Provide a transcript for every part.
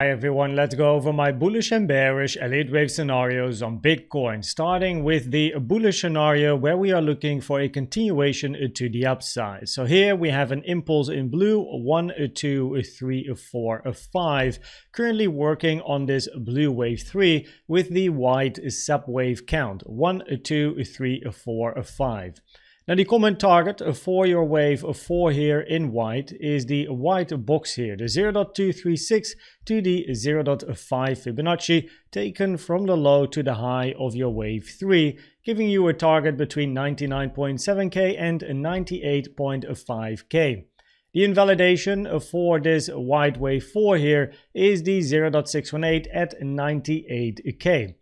Hi everyone, let's go over my bullish and bearish Elliott wave scenarios on Bitcoin, starting with the bullish scenario where we are looking for a continuation to the upside. So here we have an impulse in blue, 1, 2, 3, 4, 5, currently working on this blue wave 3 with the white subwave count, 1, 2, 3, 4, 5. Now the common target for your wave 4 here in white is the white box here, the 0.236 to the 0.5 Fibonacci taken from the low to the high of your wave 3, giving you a target between 99.7k and 98.5k. The invalidation for this white wave 4 here is the 0.618 at 98k.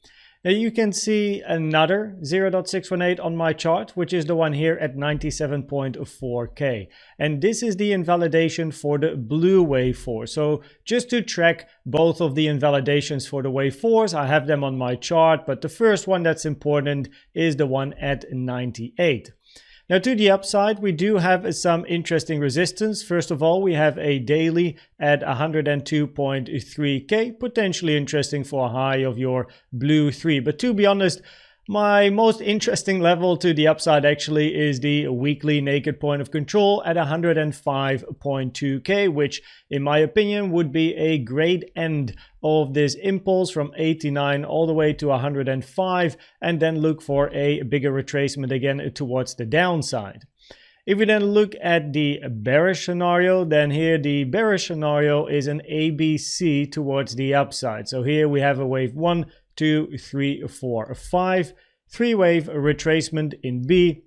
Now you can see another 0.618 on my chart, which is the one here at 97.4k. And this is the invalidation for the blue wave 4. So just to track both of the invalidations for the wave 4s, I have them on my chart, but the first one that's important is the one at 98. Now to the upside, we do have some interesting resistance. First of all, we have a daily at 102.3k, potentially interesting for a high of your blue 3. But to be honest, my most interesting level to the upside actually is the weekly naked point of control at 105.2k, which in my opinion would be a great end of this impulse from 89 all the way to 105, and then look for a bigger retracement again towards the downside. If we then look at the bearish scenario, then here the bearish scenario is an ABC towards the upside. So here we have a wave 1, 2, 3, 4, 5, 3-wave retracement in B,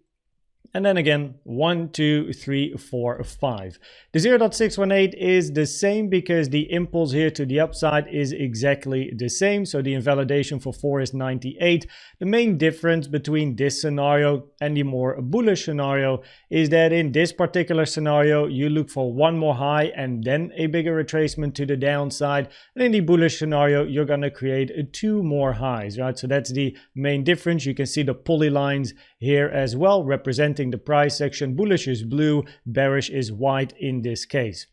and then again 1, 2, 3, 4, 5. The 0.618 is the same because the impulse here to the upside is exactly the same. So the invalidation for 4 is 98. The main difference between this scenario and the more bullish scenario is that in this particular scenario you look for one more high and then a bigger retracement to the downside, and in the bullish scenario you're going to create 2 more highs, right? So that's the main difference. You can see the polylines here as well representing the price section. Bullish is blue, bearish is white in this case.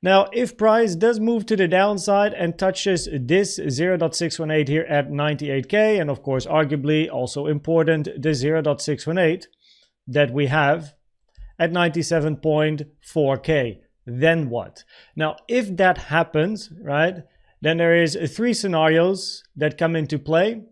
Now, if price does move to the downside and touches this 0.618 here at 98k, and of course arguably also important the 0.618 that we have at 97.4k, then what? Now if that happens, right, then there is 3 scenarios that come into play,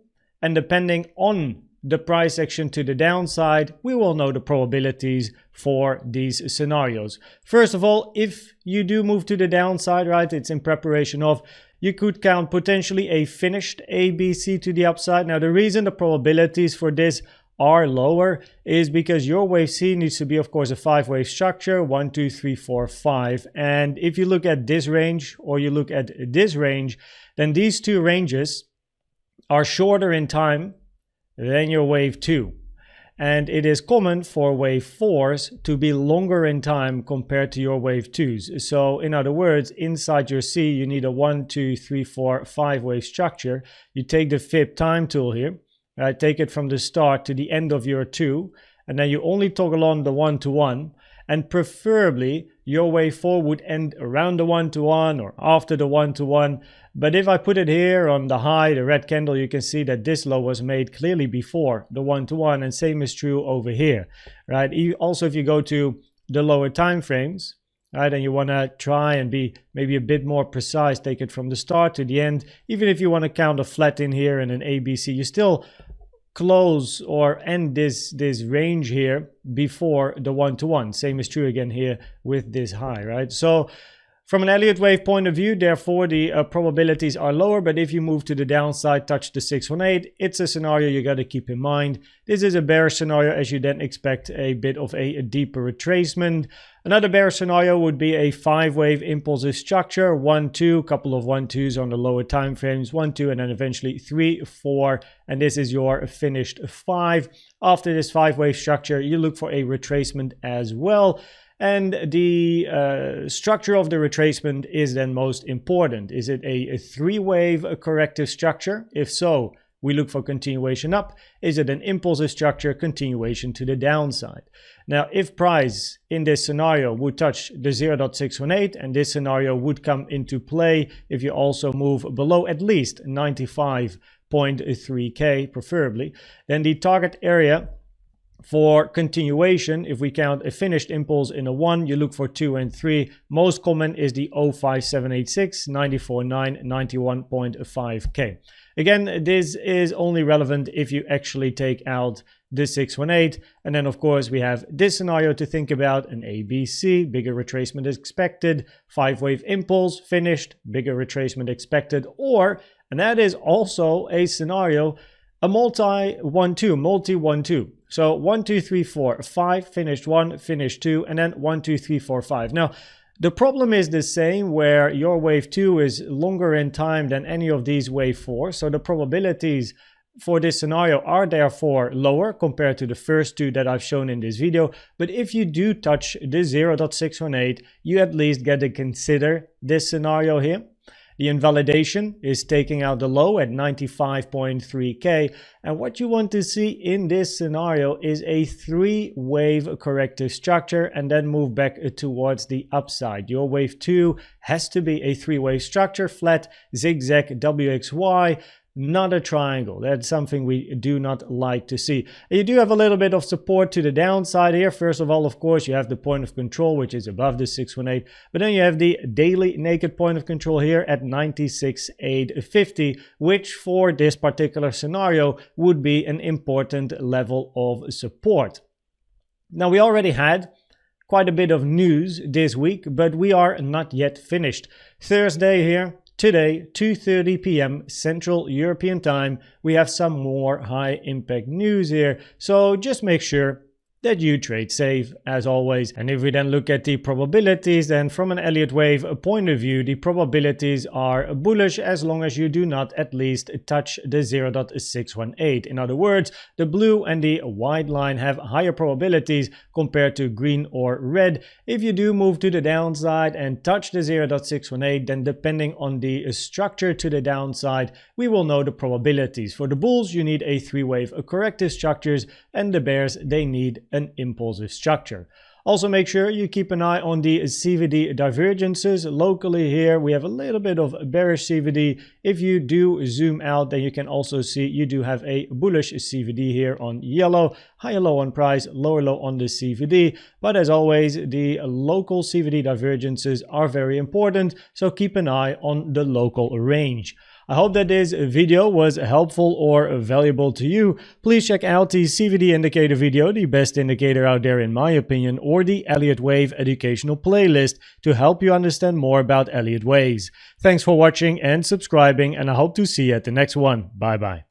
and depending on the price action to the downside, we will know the probabilities for these scenarios. First of all, if you do move to the downside, right, it's in preparation of, you could count potentially a finished ABC to the upside. Now, the reason the probabilities for this are lower is because your wave C needs to be, of course, a 5-wave structure, 1, 2, 3, 4, 5. And if you look at this range or you look at this range, then these 2 ranges are shorter in time than your wave 2, and it is common for wave 4s to be longer in time compared to your wave 2s. So in other words, inside your C you need a 1, 2, 3, 4, 5 wave structure. You take the Fib time tool here, right, take it from the start to the end of your 2, and then you only toggle on the 1-to-1, and preferably your wave 4 would end around the 1-to-1 or after the 1-to-1. But if I put it here on the high, the red candle, you can see that this low was made clearly before the 1-to-1, and same is true over here, right? Also, if you go to the lower time frames, right, and you want to try and be maybe a bit more precise, take it from the start to the end. Even if you want to count a flat in here and an ABC, you still close or end this range here before the 1-to-1. Same is true again here with this high, right? So from an Elliott wave point of view, therefore, the probabilities are lower, but if you move to the downside, touch the 618, it's a scenario you got to keep in mind. This is a bearish scenario, as you then expect a bit of a deeper retracement. Another bearish scenario would be a 5-wave impulsive structure, 1, 2, couple of 1-2s on the lower time frames, 1, 2, and then eventually 3, 4, and this is your finished 5. After this 5-wave structure, you look for a retracement as well. And the structure of the retracement is then most important. Is it a 3-wave corrective structure? If so, we look for continuation up. Is it an impulsive structure, continuation to the downside? Now, if price in this scenario would touch the 0.618, and this scenario would come into play if you also move below at least 95.3K preferably, then the target area for continuation, if we count a finished impulse in a 1, you look for 2 and 3. Most common is the 05786, 94.9, 91.5K. Again, this is only relevant if you actually take out the 618. And then, of course, we have this scenario to think about, an ABC, bigger retracement expected, 5-wave impulse, finished, bigger retracement expected, or, and that is also a scenario, a multi-1-2. So 1, 2, 3, 4, 5, finished 1, finished 2, and then 1, 2, 3, 4, 5. Now, the problem is the same where your wave 2 is longer in time than any of these wave 4. So the probabilities for this scenario are therefore lower compared to the first two that I've shown in this video. But if you do touch the 0.618, you at least get to consider this scenario here. The invalidation is taking out the low at 95.3K, and what you want to see in this scenario is a 3-wave corrective structure and then move back towards the upside. Your wave 2 has to be a 3-wave structure, flat, zigzag, WXY, not a triangle. That's something we do not like to see. You do have a little bit of support to the downside here. First of all, of course, you have the point of control, which is above the 618, but then you have the daily naked point of control here at 96,850, which for this particular scenario would be an important level of support. Now, we already had quite a bit of news this week, but we are not yet finished. Thursday here, today, 2:30 p.m. Central European Time, we have some more high impact news here. So just make sure that you trade safe as always. And if we then look at the probabilities, then from an Elliott wave point of view, the probabilities are bullish as long as you do not at least touch the 0.618. In other words, the blue and the white line have higher probabilities compared to green or red. If you do move to the downside and touch the 0.618, then depending on the structure to the downside, we will know the probabilities. For the bulls, you need a 3-wave corrective structures, and the bears, they need an impulsive structure. Also, make sure you keep an eye on the CVD divergences. Locally here, we have a little bit of bearish CVD. If you do zoom out, then you can also see you do have a bullish CVD here on yellow, higher low on price, lower low on the CVD. But as always, the local CVD divergences are very important, so keep an eye on the local range. I hope that this video was helpful or valuable to you. Please check out the CVD indicator video, the best indicator out there in my opinion, or the Elliott Wave educational playlist to help you understand more about Elliott Waves. Thanks for watching and subscribing, and I hope to see you at the next one. Bye bye.